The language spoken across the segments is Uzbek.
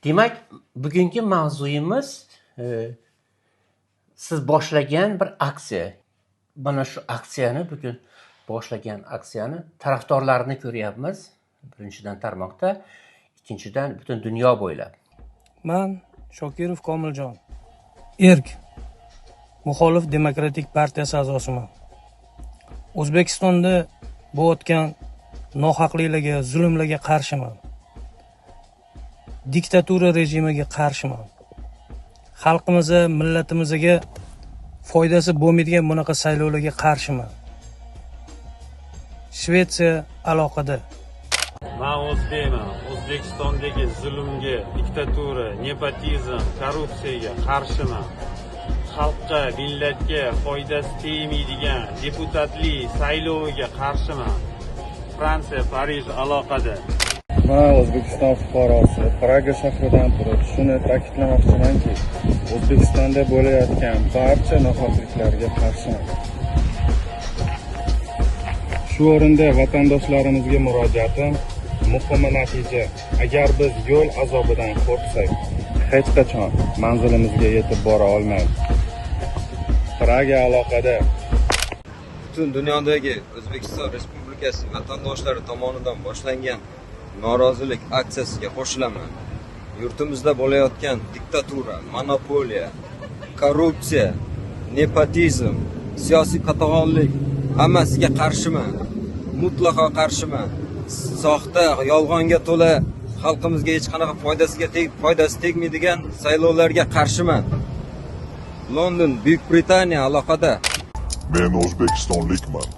Demak, bugungi mavzuyimiz siz boshlagan bir aksiya. Mana shu aksiyani bugun boshlagan aksiyani tarafdorlarini ko'ryapmiz. Birinchidan tarmoqda, ikkinchidan butun dunyo bo'ylab. Men Shokirov Komiljon, ERK Muxolif demokratik partiyasi a'zosiman. O'zbekistonda bo'layotgan nohaqliklarga, zulmlarga qarshiman. Diktatura rejimiga qarshiman. Xalqimizga, millatimizga foydasi bo'lmaydigan bunaqa saylovlarga qarshiman. Shvetsiya aloqada. Men o'zbekman. O'zbekistondagi zulmga, diktatura, nepotizm, korrupsiyaga qarshiman. Xalqqa, millatga foydasi tegmaydigan deputatli sayloviga qarshiman. Fransiya, Parij aloqada. Men O'zbekiston fuqarosi Praga shahridan turib shuni ta'kidlamoqchimanki, O'zbekistonda bo'layotgan barcha nohaqliklarga qarshiman. Shu o'rinda vatandoshlarimizga murojaatim, muhimi natija. Agar biz yo'l azobidan qo'rqsak, hech qachon manzilimizga yetib bora olmaymiz. Praga aloqada. Butun dunyodagi O'zbekiston Respublikasi vatandoshlari tomonidan boshlangan norozilik aksiyasiga qo'shilaman. Yurtimizda bo'layotgan diktatura, monopoliya, korrupsiya, nepotizm, siyosiy qatag'onlik hammasiga qarshiman. Mutlaqo qarshiman. Soxta, yolg'onga to'la xalqimizga hech qanaqa foydasi tegmaydigan saylovlarga qarshiman. London, Buyuk Britaniya aloqada. Men O'zbekistonlikman.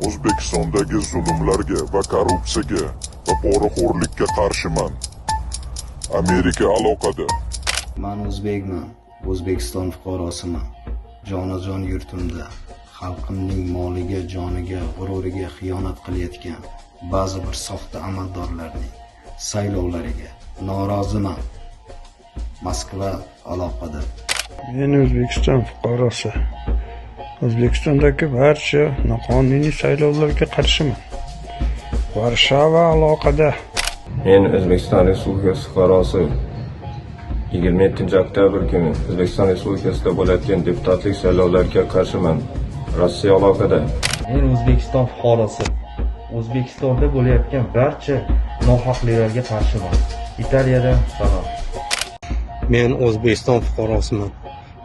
O'zbekistondagi zulmlarga va korrupsiyaga va poraxo'rlikka qarshiman. Amerika aloqada. Men o'zbekman. O'zbekiston fuqarosiman. Jonajon yurtimda xalqimning moliga, joniga, g'ururiga xiyonat qilayotgan ba'zi bir soxta amaldorlarning saylovlariga noroziman. Moskva aloqada. Men O'zbekiston fuqarosi. O'zbekistondagi barcha noqonuniy saylovlarga qarshiman. Varshava aloqada. Men O'zbekiston Respublikasi fuqarosi. 27-oktyabr kuni O'zbekiston Respublikasida bo'layotgan deputatlik saylovlariga qarshiman. Rossiya aloqada. Men O'zbekiston fuqarosi. O'zbekistonda bo'layotgan barcha nohaqliklarga qarshiman. Italiyadan salom. Men O'zbekiston fuqarosiman.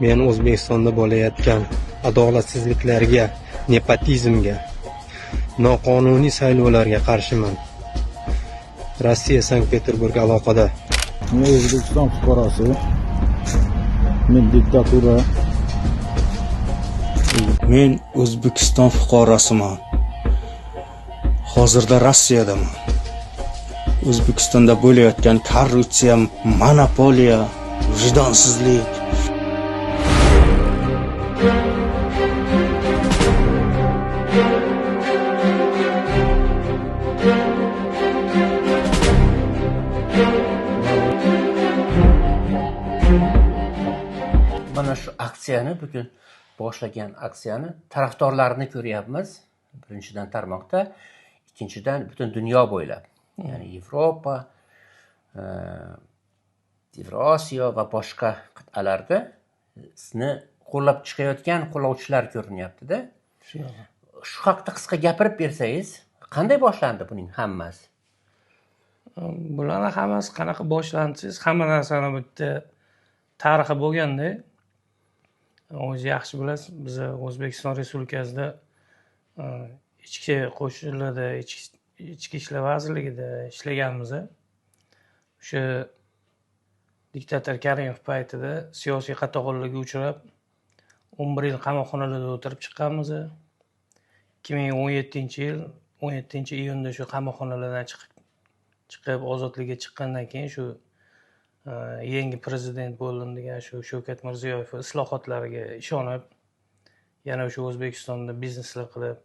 Men O'zbekistonda bo'layotgan adolatsizliklarga, nepotizmga, noqonuniy saylovlarga qarshiman. Rossiya Sankt-Peterburg aloqada. Men O'zbekiston fuqarosi. Men diktatura. Men O'zbekiston fuqarosiman. Hozirda Rossiyadaman. O'zbekistonda bo'layotgan korrupsiya, monopoliya, vijdonsizlik Mana shu aksiyani bugun boshlagan aksiyani tarafdorlarini ko'ryapmiz. Birinchidan tarmoqda, ikkinchidan butun dunyo bo'ylab. Ya'ni Yevropa, Yevrosiyo va boshqa qit'alarda sizni qo'llab chiqayotgan qo'llovchilar ko'rinyapti-da. Shu haqda qisqa gapirib bersangiz, qanday boshlandi buning hammasi? Bularning hammasi qanaqa boshlandi? Hamma narsani bitta tarixi bo'lganda, o'zingiz yaxshi bilasiz, biz O'zbekiston Respublikasida ichki qo'shinlarda, ichki ishlar vazirligida ishlaganmiz. O'sha diktator Karimov paytida siyosiy qatag'onlarga uchrab 11 yil qamoqxonalarda o'tirib chiqqanmiz. 2017-yil 17-iyunda shu qamoqxonalardan chiqib ozodlikka chiqqandan keyin shu yangi prezident bo'ldim degan shu Shavkat Mirziyoyev islohotlariga ishonib, yana shu O'zbekistonda bizneslar qilib,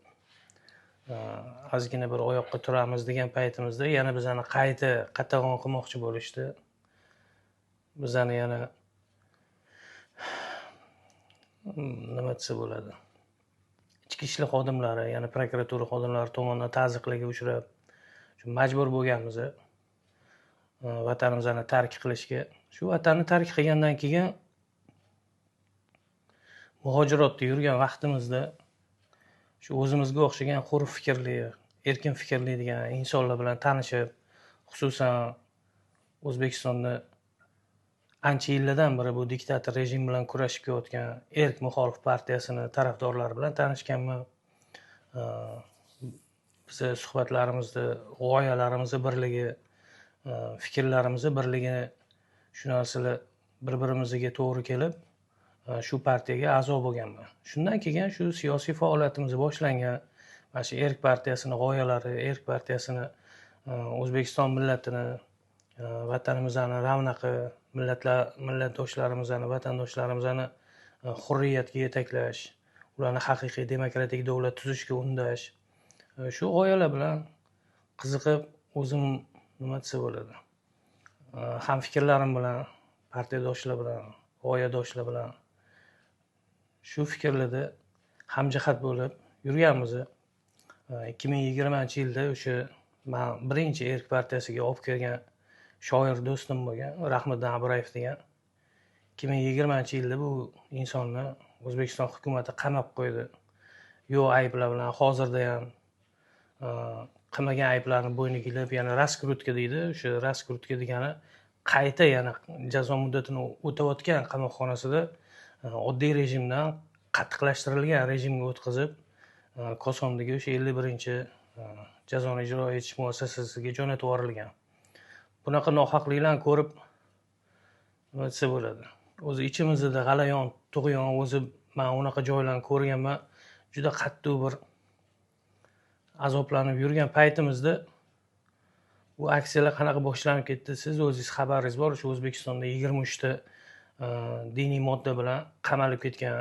ozgina bir oyoqqa turamiz degan paytimizda yana bizani qayta qatag'on qilmoqchi bo'lishdi. Bizani yana nima desa bo'ladi? Ichki ishlar xodimlari, yana prokuratura xodimlari tomonidan ta'ziqlarga uchrab, majbur bo'lganmiz. vatanimizni tark qilishga. Shu vatanni tark qilgandan keyin muhojirotda yurgan vaqtimizda shu o'zimizga o'xshagan hur fikrli, erkin fikrli degan insonlar bilan tanishib, xususan O'zbekistonda ancha yillardan beri bu diktator rejim bilan kurashib kelayotgan Erk muxolif partiyasini tarafdorlari bilan tanishganman. Bizni suhbatlarimizda g'oyalarimizni birligi, fikrlarimizni birligi shu narsalar bir-birimizga to'g'ri kelib, shu partiyaga a'zo bo'lganman. Shundan keyin shu siyosiy faoliyatimiz boshlangan. Mana shu Erk partiyasini g'oyalari, Erk partiyasini O'zbekiston millatini, vatanimizni ravnaqi, millatdoshlarimizni, vatandoshlarimizni hurriyatga yetaklash, ularni haqiqiy demokratik davlat tuzishga undash. Shu g'oyalar bilan qiziqib, o'zim nima desa bo'ladi, hamfikrlarim bilan, partiyadoshlar bilan, g'oyadoshlar bilan shu fikrlarda hamjihat bo'lib yurganmiz. 2020-yilda o'sha men birinchi Erk partiyasiga olib kelgan shoir do'stim bo'lgan Rahmiddin Aburayev degan 2020-yilda bu insonni O'zbekiston hukumati qamab qo'ydi. Yo'q ayblar bilan hozirda ham qilmagan ayblarni bo'yniga ilib, yana raskrutka deydi. O'sha raskrutka degani qayta yana jazo muddatini o'tayotgan qamoqxonasida oddiy rejimdan qattiqlashtirilgan rejimga o'tkazib, Kosondagi o'sha 51-jazoni ijro etish muassasasiga jo'natib yuborilgan. Bunaqa nohaqliklarni ko'rib, nima desa bo'ladi, o'zi ichimizda g'alayon, tug'yon, o'zi men unaqa joylarni ko'rganman, juda qattiq bir azoblanib yurgan paytimizda bu aksiyalar qanaqa boshlanib ketdi, siz o'zingiz xabaringiz bor. Shu O'zbekistonda 23 ta diniy modda bilan qamalib ketgan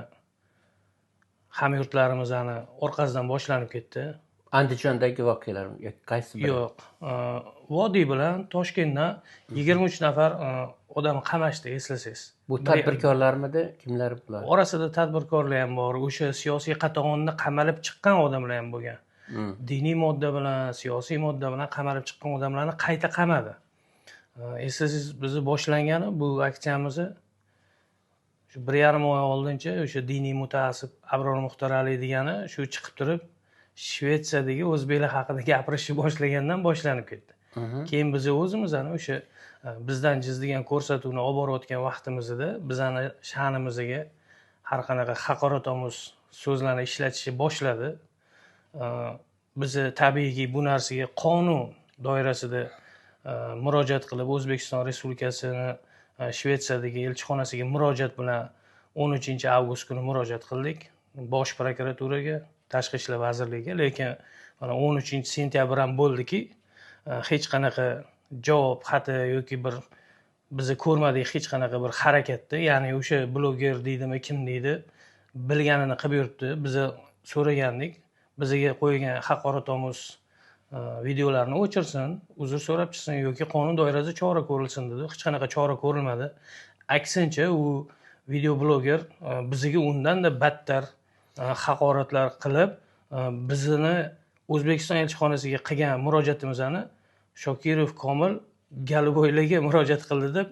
hamyurtlarimizni orqasidan boshlanib ketdi. Andijondagi voqealar yoki qaysi biri? Yo'q, Vodiy bilan Toshkentdan 23 nafar odam qamashdi, eslasangiz. Bu tadbirkorlarmidi? Kimlar bular? Orasida tadbirkorlar ham bor, o'sha siyosiy qatag'onda qamalib chiqqan odamlar ham bo'lgan. Diniy modda bilan, siyosiy modda bilan qamalib chiqqan odamlarni qayta qamadi. Eslasangiz, bizni boshlangani bu aksiyamizni shu 1,5 oy oldincha o'sha diniy mutaassib Abror Muxtor Ali degani shu chiqib turib Shvetsiyadagi o'zbeklar haqida gapirishni boshlagandan boshlanib ketdi. Keyin biz o'zimizani o'sha bizdan jizdigan ko'rsatuvni olib borayotgan vaqtimizda bizani sha'nimizga har qanaqa haqoratomuz so'zlarni ishlatishni boshladi. Biz tabiiyki bu narsaga qonun doirasida murojaat qilib, O'zbekiston Respublikasini Shvetsiyadagi elchixonasiga murojaat bilan 13-avgust kuni murojaat qildik. Bosh prokuraturaga, Tashqi ishlar vazirligiga, lekin mana 13-sentyabr ham bo'ldiki, hech qanaqa javob xati yoki bir bizni ko'rmadik hech qanaqa bir harakatni, ya'ni o'sha bloger deydimi, kim deydi, bilganini qilib yuribdi. Biz so'ragandik, bizga qo'ygan haqoratomuz videolarni o'chirsin, uzr so'rab chiqsin yoki qonun doirasida chora ko'rilsin dedi. Hech qanaqa chora ko'rilmadi. Aksincha u video bloger bizga undan-da battar haqoratlar qilib, bizni O'zbekiston elchixonasiga qilgan murojaatimizni Shokirov Komil Galiboylarga murojaat qildi deb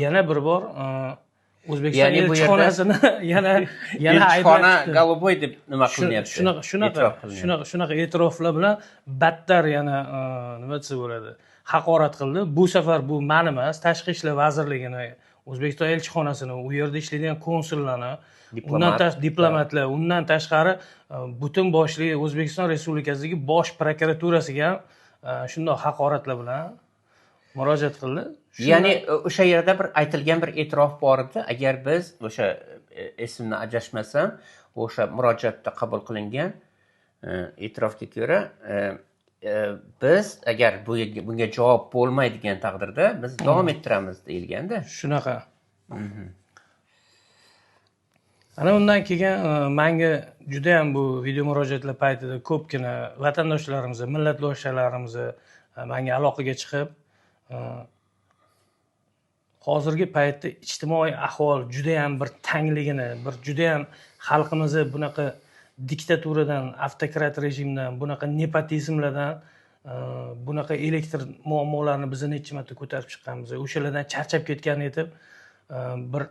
yana bir bor O'zbekiston elchixonasini yana elchixona Galiboy deb nima qilyapti? Shunaqa e'tiroflar bilan battar yana nima desa bo'ladi, haqorat qildi. Bu safar bu ma'ni emas, Tashqi ishlar vazirligini, O'zbekiston elchixonasini, u yerda ishlaydigan konsullarni, diplomatlar, undan tashqari butun boshli O'zbekiston Respublikasidagi bosh prokuraturasiga shundoq haqoratlar bilan murojaat qildi. Ya'ni o'sha yerda bir aytilgan bir e'tirof bor edi. Agar biz o'sha esimni adashmasam, o'sha murojaatda qabul qilingan e'tirofga ko'ra, biz agar bunga javob bo'lmaydigan taqdirda biz davom ettiramiz deyilganda. Shunaqa. Ana undan keyin menga juda ham bu video murojaatlar paytida ko'pgina vatandoshlarimiz, millatdoshlarimiz menga aloqaga chiqib, hozirgi paytda ijtimoiy ahvol juda ham bir tangligini, bir juda ham xalqimizni bunaqa diktaturadan, avtokrat rejimdan, bunaqa nepotizmlardan bunaqa elektr muammolarini biz necha marta ko'tarib chiqqanmiz. O'shalardan charchab ketgan etib bir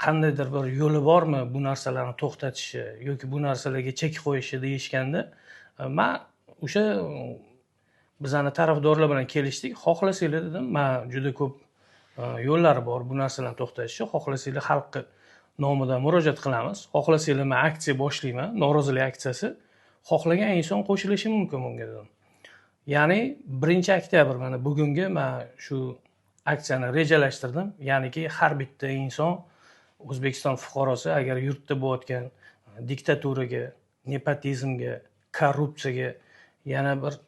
qandaydir bir yo'li bormi bu narsalarni to'xtatishi yoki bu narsalarga chek qo'yishi deyishganda, men o'sha bizani tarafdorlar bilan kelishdik. Xohlasanglar dedim, men juda ko'p yo'llari bor bu narsalarni to'xtatishni. Xohlasanglar xalqqa nomidan murojaat qilamiz. Xohlasanglar men aksiya boshlayman, norozilik aksiyasi. Xohlagan inson qo'shilishi mumkin bunga dedim. Ya'ni 1-oktyabr mana bugungi men shu aksiyani rejalashtirdim. Ya'niki har bitta inson O'zbekiston fuqarosi agar yurtda bo'layotgan diktaturaga, nepotizmga, korrupsiyaga yana bir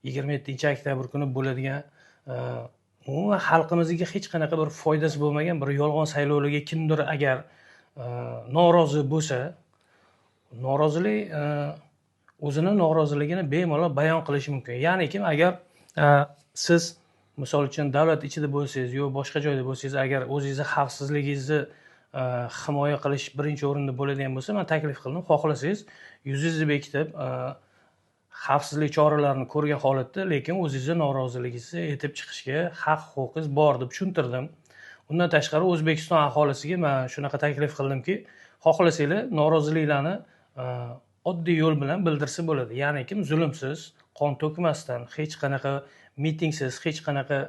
27-oktyabr kuni bo'ladigan umuman xalqimizga hech qanaqa bir foydasi bo'lmagan bir yolg'on saylovlarga kimdir agar norozi bo'lsa, norozilik o'zini noroziligini bemalol bayon qilishi mumkin. Ya'ni kim agar siz misol uchun davlat ichida bo'lsangiz yo boshqa joyda bo'lsangiz, agar o'zingizni xavfsizligingizni himoya qilish birinchi o'rinda bo'ladigan bo'lsa, men taklif qildim, xohlasangiz yuzingizni bekitib xavfsizlik choralarini ko'rgan holatda, lekin o'zingizni noroziligingizni aytib chiqishga haq-huquqingiz bor deb tushuntirdim. Undan tashqari O'zbekiston aholisiga men shunaqa taklif qildimki, xohlasanglar noroziliklarni oddiy yo'l bilan bildirsa bo'ladi. Ya'ni kim zulmsiz, qon to'kmasdan, hech qanaqa mitingsiz, hech qanaqa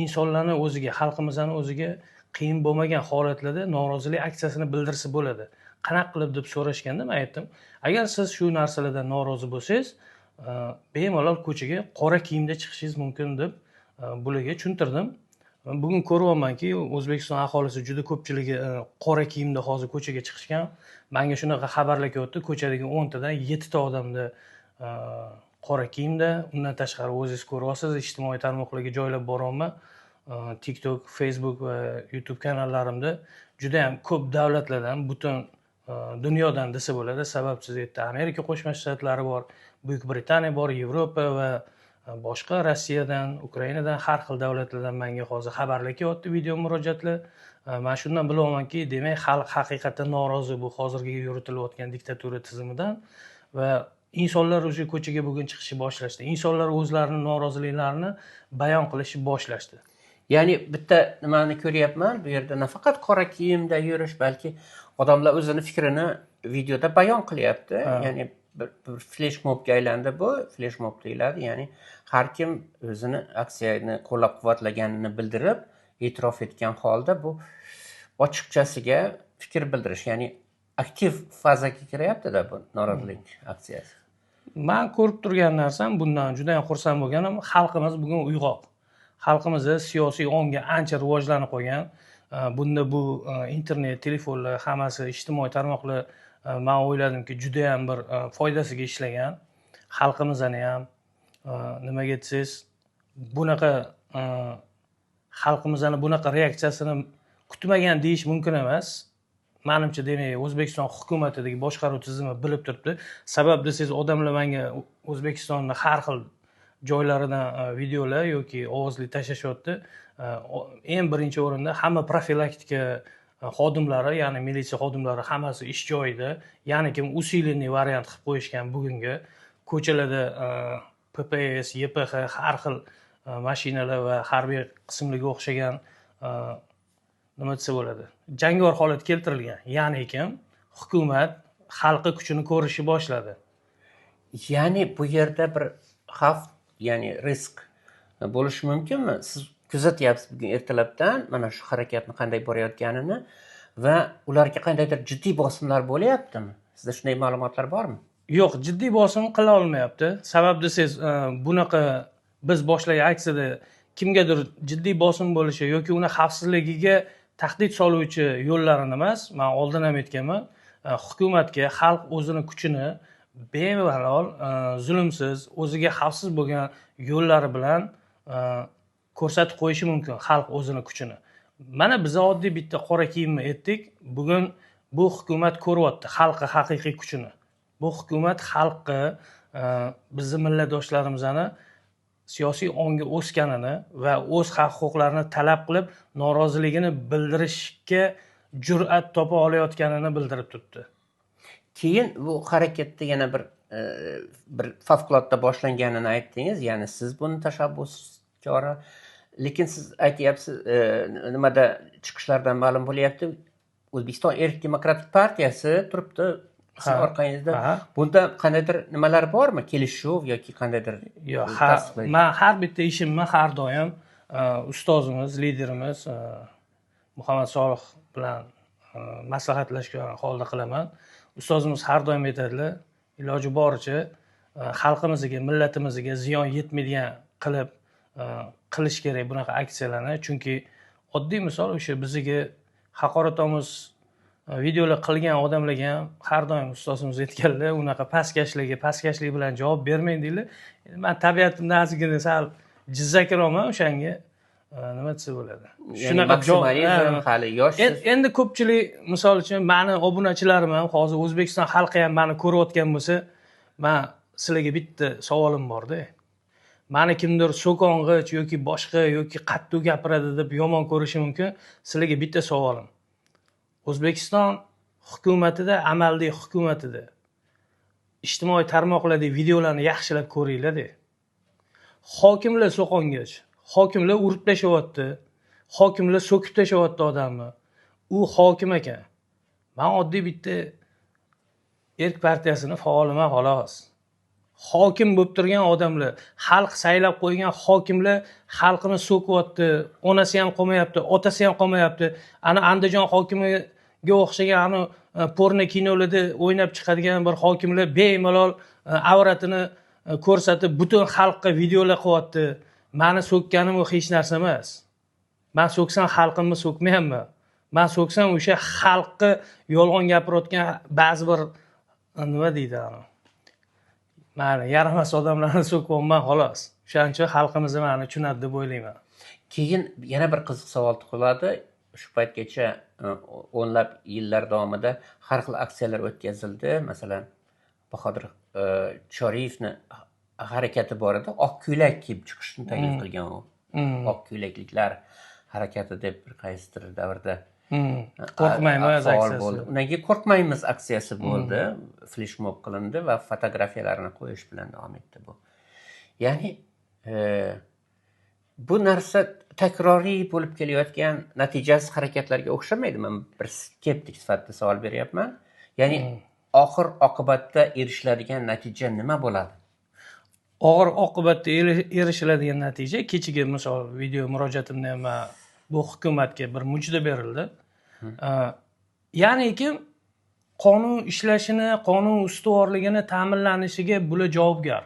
insonlarni o'ziga, xalqimizni o'ziga qiyin bo'lmagan holatlarda norozilik aksiyasini bildirsa bo'ladi. Qanaqa qilib deb so'rashganda men aytdim, agar siz shu narsalardan norozi bo'lsangiz, bemalol ko'chaga qora kiyimda chiqishingiz mumkin deb bularga tushuntirdim. Bugun ko'ryapmanki, O'zbekiston aholisi juda ko'pchiligi qora kiyimda hozir ko'chaga chiqishgan. Menga shunaqa xabarlar kelyapti, ko'chadagi 10 tadan 7 ta odamda qora kiyimda. Undan tashqari o'zingiz ko'ryapsiz, ijtimoiy tarmoqlarga joylab boryapman. TikTok, Facebook va YouTube kanallarimda juda ham ko'p davlatlardan, butun dunyodan desa bo'ladi, sababsiz yerda Amerika Qo'shma Shtatlari bor, Buyuk Britaniya bor, Yevropa va boshqa Rossiyadan, Ukrainadan, har xil davlatlardan menga hozir xabarlar kelyapti, video murojaatlar. Men shundan bilamanki, demak, xalq haqiqatan norozi bu hozirgi yuritilayotgan diktatura tizimidan va insonlar o'sha ko'chaga bugun chiqishni boshlashdi. Insonlar o'zlarining noroziliklarini bayon qilishni boshlashdi. Ya'ni bitta nimani ko'ryapman, bu yerda nafaqat qora kiyimda yurish, balki odamlar o'zini fikrini videoda bayon qilyapti. Ya'ni bir flash mobga aylandi bu, flash mob deyiladi. Ya'ni har kim o'zini aksiyani qo'llab-quvvatlaganini bildirib, e'tirof etgan holda bu ochiqchasiga fikr bildirish, ya'ni aktiv fazaga kiryapti-da bu norozilik aksiyasi. Men ko'rib turgan narsam, bundan juda ham xursand bo'lganim, xalqimiz bugun uyg'oq. Xalqimizda siyosiy ongi ancha rivojlanib qolgan. Bunda bu internet, telefonlar, hammasi ijtimoiy tarmoqlar men o'yladimki, juda ham bir foydasiga ishlagan. Xalqimizni ham nimaga desangiz, bunaqa xalqimizni bunaqa reaksiyasini kutmagan deyish mumkin emas. Menimcha, demak, O'zbekiston hukumatidagi boshqaruv tizimi bilib turibdi. Sabab desangiz, odamlar menga O'zbekistonning har xil joylaridan videolar yoki ovozli tashlashyapti. Eng birinchi o'rinda hamma profilaktika xodimlari, ya'ni militsiya xodimlari hammasi ish joyida, ya'ni kim usilenniy variant qilib qo'yishgan bugungi ko'chalarda PPS, YPX har xil mashinalar va harbiy qismlarga o'xshagan nima desa bo'ladi, jangovar holat keltirilgan. Ya'ni kim hukumat xalqi kuchini ko'rishni boshladi. Ya'ni bu yerda bir xavf, ya'ni risk bo'lishi mumkinmi? Siz kuzatyapsiz bugun ertalabdan mana shu harakatni qanday borayotganini va ularga qandaydir jiddiy bosimlar bo'lyaptimi? Sizda shunday ma'lumotlar bormi? Yo'q, jiddiy bosim qila olmayapti. Sabab desangiz, bunaqa biz boshlagan aksiyada kimgadir jiddiy bosim bo'lishi yoki uni xavfsizligiga tahdid soluvchi yo'llarini emas, men oldin ham aytganman, hukumatga xalq o'zini kuchini bemalol, zulmsiz, o'ziga xavfsiz bo'lgan yo'llari bilan ko'rsatib qo'yishi mumkin xalq o'zini kuchini. Mana biz oddiy bitta qora kiyimni aytdik, bugun bu hukumat ko'ryapti xalqi haqiqiy kuchini. Bu hukumat xalqqa bizning millatdoshlarimizning siyosiy ongi o'sganini va o'z haq-huquqlarini talab qilib noroziligini bildirishga jur'at topa olayotganini bildirib turibdi. Keyin bu harakatda yana bir bir favqulodda boshlanganini aytdingiz, ya'ni siz buni tashabbuskori, lekin siz aytyapsiz, nimada chiqishlardan ma'lum bo'lyapti, O'zbekiston Erk Demokratik partiyasi turibdi siz orqangizda. Bunda qandaydir nimalar bormi? Kelishuv yoki qandaydir? Yo'q, men har bitta ishimni har doim ustozimiz, liderimiz Muhammad Solih bilan maslahatlashgan holda qilaman. Ustozimiz har doim aytadilar, iloji boricha xalqimizga, millatimizga ziyon yetmaydigan qilib qilish kerak bunaqa aksiyalarni. Chunki oddiy misol o'sha bizga haqoratomuz videolar qilgan odamlarga ham har doim ustozimiz aytganlar, unaqa pastkashlik bilan javob bermang deydilar. Men tabiatimdan ozgina sal jizzakroqman o'shanga. Nima desa bo'ladi? Shunaqa maksimalizm hali yoshsiz. Endi ko'pchilik misol uchun meni obunachilarim ham hozir O'zbekiston xalqi ham meni ko'rayotgan bo'lsa, men sizlarga bitta savolim bor-da. Meni kimdir so'kong'ich yoki boshqa yoki qattiq gapiradi deb yomon ko'rishi mumkin. Sizlarga bitta savolim. O'zbekiston hukumatida, amaldagi hukumatida ijtimoiy tarmoqlarda videolarni yaxshilab ko'ringlar-da. Hokimlar so'kong'ich, hokimlar urib tashyapti, hokimlar so'kib tashyapti odamni. U hokim ekan. Men oddiy bitta Erk partiyasini faoliman xolos. Hokim bo'lib turgan odamlar, xalq saylab qo'ygan hokimlar xalqini so'kyapti, onasi ham qolmayapti, otasi ham qolmayapti. Ana Andijon hokimiga o'xshagan ana porno kinolarda o'ynab chiqadigan bir hokimlar bemalol avratini ko'rsatib butun xalqqa videolar qilyapti. Meni so'kkanim hech narsa emas. Men so'ksam xalqimni so'kmayapman. Men so'ksam o'sha xalqqa yolg'on gapirayotgan ba'zi bir nima deydi ana. Meni yaramas odamlarni so'kyapman xolos. O'shaning uchun xalqimiz meni tushunadi deb o'ylayman. Keyin yana bir qiziq savol tug'iladi. Shu paytgacha o'nlab yillar davomida har xil aksiyalar o'tkazildi. Masalan, Bahodir Choriyevni harakati bor edi, oq ko'ylak kiyib chiqishni taklif qilgan u. Oq ko'ylakliklar harakati deb bir qaysidir davrda qo'rqmaymiz aksiyasi bo'ldi. Undan keyin qo'rqmaymiz aksiyasi bo'ldi, fleshmob qilindi va fotografiyalarni qo'yish bilan davom etdi bu. Ya'ni bu narsa takroriy bo'lib kelayotgan natijasiz harakatlarga o'xshamaydi. Men bir skeptik sifatida savol beryapman. Ya'ni oxir oqibatda erishiladigan natija nima bo'ladi? Og'ir oqibatda erishiladigan natija, kechiga misol video murojaatimda ham bu hukumatga bir mujda berildi. Ya'niki qonun ishlashini, qonun ustuvorligini ta'minlanishiga bular javobgar.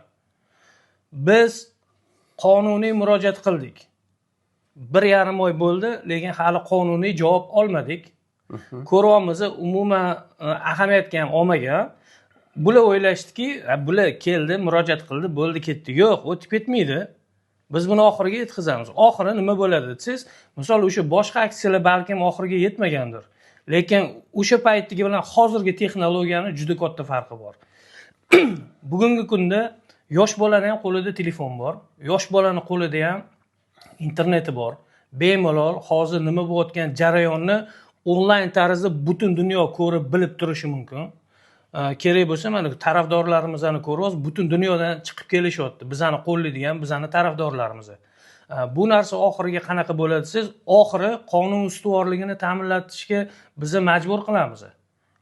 Biz qonuniy murojaat qildik. 1,5 oy bo'ldi, lekin hali qonuniy javob olmadik. Ko'ryapmiz, umuman ahamiyatga ham olmagan. Bular o'ylashdiki, bular keldi, murojaat qildi, bo'ldi, ketdi. Yo'q, o'tib ketmaydi. Biz buni oxiriga yetkazamiz. Oxiri nima bo'ladi desiz, misol o'sha boshqa aksiyalar balkim oxiriga yetmagandir. Lekin o'sha paytdagi bilan hozirgi texnologiyaning juda katta farqi bor. Bugungi kunda yosh bolaning ham qo'lida telefon bor, yosh bolaning qo'lida ham interneti bor. Bemalol hozir nima bo'layotgan jarayonni onlayn tarzda butun dunyo ko'rib, bilib turishi mumkin. Kerak bo'lsa, mana tarafdorlarimizni ko'ryapmiz, butun dunyodan chiqib kelishyapti. Bizani qo'llaydigan, bizani tarafdorlarimiz. Bu narsa oxiriga qanaqa bo'ladi desiz, oxiri qonun ustuvorligini ta'minlatishga bizni majbur qilamiz.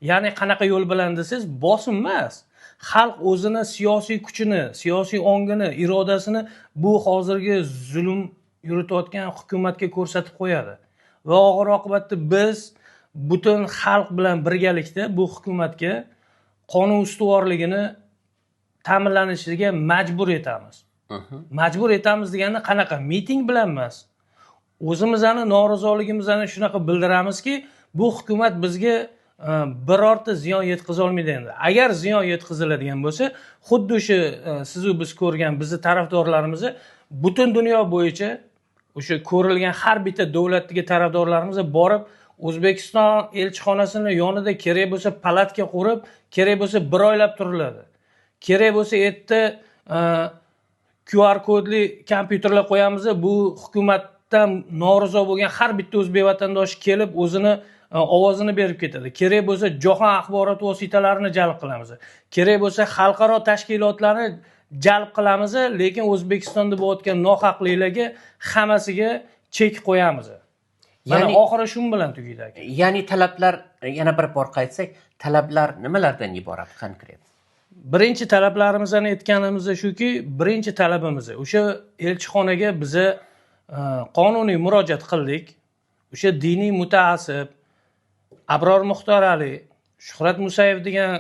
Ya'ni qanaqa yo'l bilan desiz, bosim emas. Xalq o'zini siyosiy kuchini, siyosiy ongini, irodasini bu hozirgi zulm yuritayotgan hukumatga ko'rsatib qo'yadi. Va oxir oqibatda biz butun xalq bilan birgalikda bu hukumatga qonun ustuvorligini ta'minlanishiga majbur etamiz. Majbur etamiz deganda qanaqa? Miting bilan emas. O'zimizning noroziligimizni shunaqa bildiramizki, bu hukumat bizga birorta ziyon yetkaza olmaydi endi. Agar ziyon yetkaziladigan bo'lsa, xuddi o'sha siz biz ko'rgan bizni tarafdorlarimiz butun dunyo bo'yicha o'sha ko'rilgan har bitta davlatdagi tarafdorlarimiz borib O'zbekiston elchixonasini yonida kerak bo'lsa palatka qurib, kerak bo'lsa bir oylab turiladi. Kerak bo'lsa yerda QR kodli kompyuterlar qo'yamiz, bu hukumatdan norozi bo'lgan har bitta o'zbek vatandoshi kelib o'zini ovozini berib ketadi. Kerak bo'lsa jahon axborot vositalarini jalb qilamiz. Kerak bo'lsa xalqaro tashkilotlarni jalb qilamiz, lekin O'zbekistonda bo'layotgan nohaqliklarga hammasiga chek qo'yamiz. Mana oxiri shu bilan tugaydi aka. Ya'ni talablar, yana bir bor qaytsak, talablar nimalardan iborat konkret? Birinchi talablarimizni aytganimiz shuki, birinchi talabimiz o'sha elchixonaga biz qonuniy murojaat qildik. O'sha diniy mutaassib Abror Muxtor Ali, Shuhrat Musayev degan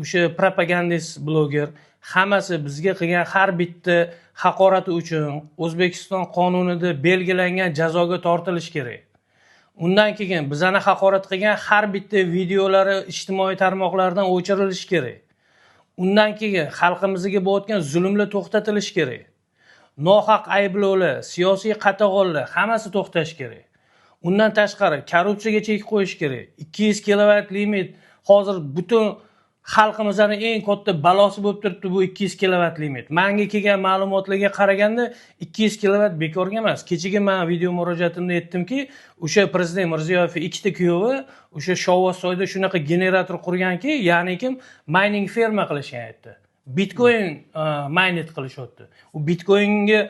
o'sha propagandist bloger hammasi bizga qilgan har bitta haqorati uchun O'zbekiston qonunida belgilangan jazoga tortilish kerak. Undan keyin bizani haqorat qilgan har bitta videolari ijtimoiy tarmoqlardan o'chirilishi kerak. Undan keyin xalqimizga bo'layotgan zulmlar to'xtatilishi kerak. Nohaq ayblovlar, siyosiy qatag'onlar hammasi to'xtash kerak. Undan tashqari korrupsiyaga chek qo'yish kerak. 200 kilovat limit hozir butun xalqimizning eng katta balosi bo'lib turibdi bu 200 kilovat limit. Menga kelgan ma'lumotlarga qaraganda 200 kilovat bekorga emas. Kechaga men video murojaatimda aytdimki, o'sha prezident Mirziyoyev ikkita kuyovi o'sha Shovvozsoyda shunaqa generator qurganki, ya'ni kim mining ferma qilishgan aytdi. Bitcoin mining qilishyapti. U Bitcoinga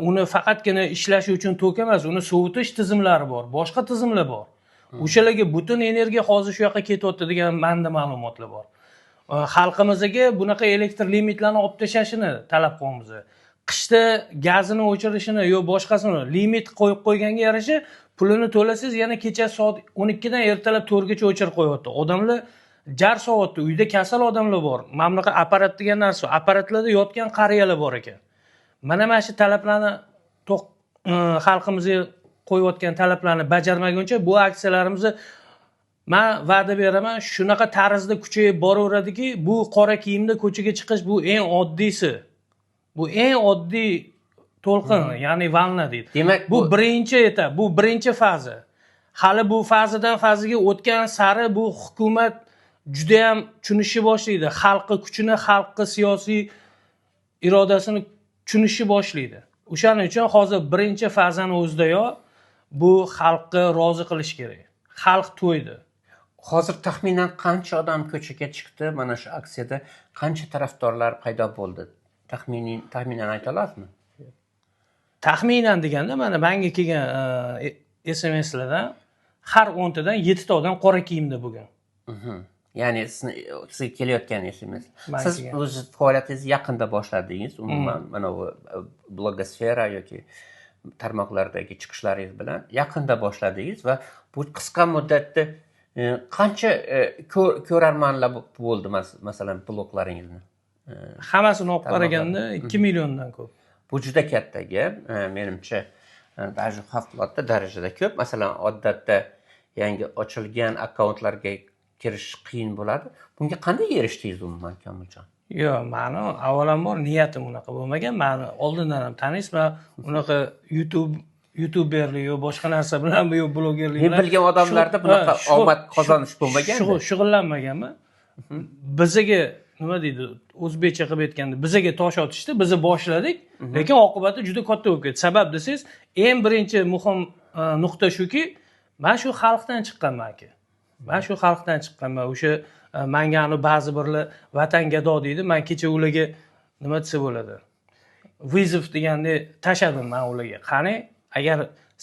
uni faqatgina ishlashi uchun tok emas, uni sovutish tizimlari bor, boshqa tizimlar bor. O'shalarga butun energiya hozir shu yoqqa ketyapti degan menda ma'lumotlar bor. Xalqimizga bunaqa elektr limitlarni olib tashlashini talab qilamiz. Qishda gazini o'chirishini yo boshqasini limit qo'yib qo'yganga yarasha pulini to'lasiz, yana kecha soat 12 dan ertalab 4 gacha o'chirib qo'yapti. Odamlar jar soatda uyda kasal odamlar bor. Mana bunaqa apparat degan narsa, apparatlarda yotgan qariyalar bor ekan. Mana shu talablarni xalqimizga qo'yayotgan talablarni bajarmaguncha bu aksiyalarimizni men va'da beraman, shunaqa tarzda kuchayib boraveradiki, bu qora kiyimda ko'chaga chiqish bu eng oddiysi. Bu eng oddiy to'lqin, ya'ni valna deydi. Demak, bu birinchi etap, bu birinchi faza. Hali bu fazadan fazaga o'tgan sari bu hukumat juda ham tushunishni boshlaydi. Xalqi kuchini, xalqi siyosiy irodasini tushunishni boshlaydi. O'shaning uchun hozir birinchi fazani o'zidayoq bu xalqni rozi qilish kerak. Xalq to'ydi. Hozir taxminan qancha odam ko'chaga chiqdi? Mana shu aksiyada qancha tarafdorlar paydo bo'ldi? Taxminan ayta olasizmi? Taxminan deganda mana menga kelgan SMSlardan har 10 tadan 7 ta odam qora kiyimda bo'lgan. Ya'ni sizga kelayotgan SMS. Siz o'z faoliyatingizni yaqinda boshladingiz, umuman mana bu blogosfera yoki tarmoqlardagi chiqishlaringiz bilan yaqinda boshladingiz va bu qisqa muddatda qancha ko'rarmanlar bo'ldi masalan bloklaringizni? Hammasini olib qaraganda 2 milliondan ko'p. Bu juda katta gap. Menimcha даже favqulodda darajada ko'p. Masalan, odatda yangi ochilgan akkauntlarga kirish qiyin bo'ladi. Bunga qanday erishdingiz umuman, Komiljon? Yo'q, meni avvalambor niyatim unaqa bo'lmagan. Meni oldindan ham taniysiz, men unaqa YouTuberlik yo boshqa narsa bilan yo blogerlik bilan bilgan odamlarda bunaqa omad qozonish bo'lmagan. Shug'ullanmaganman. Bizaga nima deydi, o'zbekcha qilib aytganda, bizaga tosh otishdi, biz boshladik, lekin oqibati juda katta bo'lib ketdi. Sabab desangiz, eng birinchi muhim nuqta shuki, men shu xalqdan chiqqanman aka. Men shu xalqdan chiqqanman. O'sha menga ba'zi birlar vatan gado deydi. Men kecha ularga nima desa bo'ladi? Vizov deganda tashadim men ularga. Qani, agar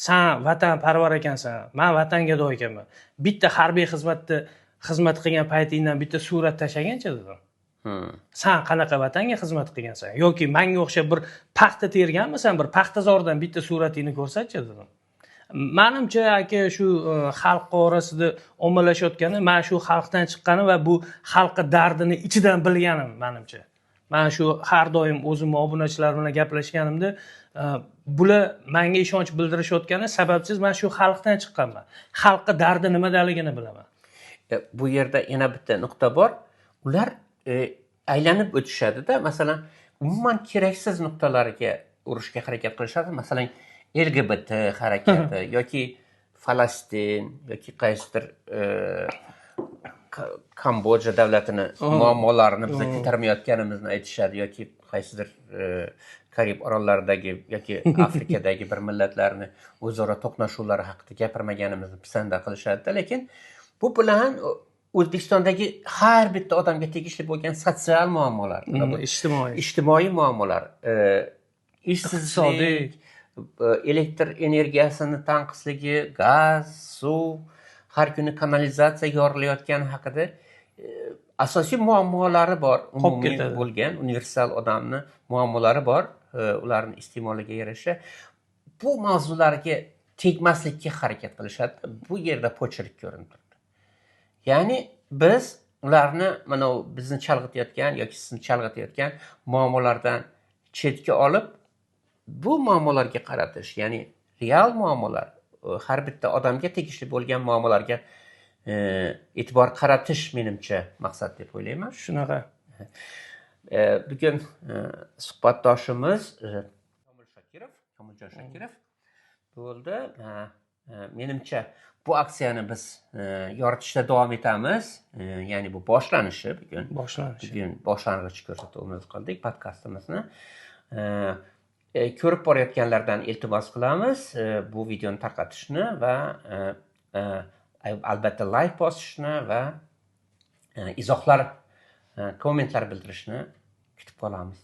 sen vatan parvar ekansan, men vatan gado ekanman. Bitta harbiy xizmatda xizmat qilgan paytingdan bitta surat tashagancha dedim. Sen qanaqa vatanga xizmat qilgansan yoki menga o'xshab bir paxta terganmisan, bir paxtazordan bitta suratingni ko'rsatchi dedim. Menimcha aka shu xalq orasida ommalashayotgani, men shu xalqdan chiqqanim va bu xalqning dardini ichidan bilganim menimcha. Men shu har doim o'zimning obunachilar bilan gaplashganimda bular menga ishonch bildirishayotgani sababsiz men shu xalqdan chiqqanman. Xalqning dardi nimadaligini bilaman. Bu yerda yana bitta nuqta bor. Ular aylanib o'tishadi-da, masalan, umuman keraksiz nuqtalarga urishga harakat qilishadi. Masalan, LGBT harakati yoki Falastin yoki qaysidir Kambodja davlatini muammolarini biza ko'tarmayotganimizni aytishadi yoki qaysidir Karib orollaridagi yoki Afrikadagi bir millatlarni o'zaro to'qnashuvlari haqida gapirmaganimizni pisanda qilishadi, lekin bu bilan O'zbekistondagi har bitta odamga tegishli bo'lgan sotsial muammolar, ijtimoiy muammolar, ishsizlik, elektr energiyasini tanqisligi, gaz, suv, har kuni kanalizatsiya yorilayotgani haqida asosiy muammolari bor, umumiy bo'lgan universal odamni muammolari bor, ularni iste'moliga yarasha bu mavzularga tegmaslikka harakat qilishadi. Bu yerda pochirib ko'rinib turibdi. Ya'ni biz ularni mana bizni chalg'itayotgan yoki sizni chalg'itayotgan muammolardan chetga olib, bu muammolarga qaratish, ya'ni real muammolar, har bitta odamga tegishli bo'lgan muammolarga e'tibor qaratish menimcha maqsad deb o'ylayman. Shunaqa. Bugun suhbatdoshimiz Komiljon Shakirov bo'ldi. Menimcha bu aksiyani biz yoritishda davom etamiz. Ya'ni bu boshlanishi bugun. Bugun boshlang'ich ko'rsatuvimiz qildik podkastimizni. Ko'rib borayotganlardan iltimos qilamiz bu videoni tarqatishni va albatta like bosishni va izohlar, kommentlar bildirishni kutib qolamiz.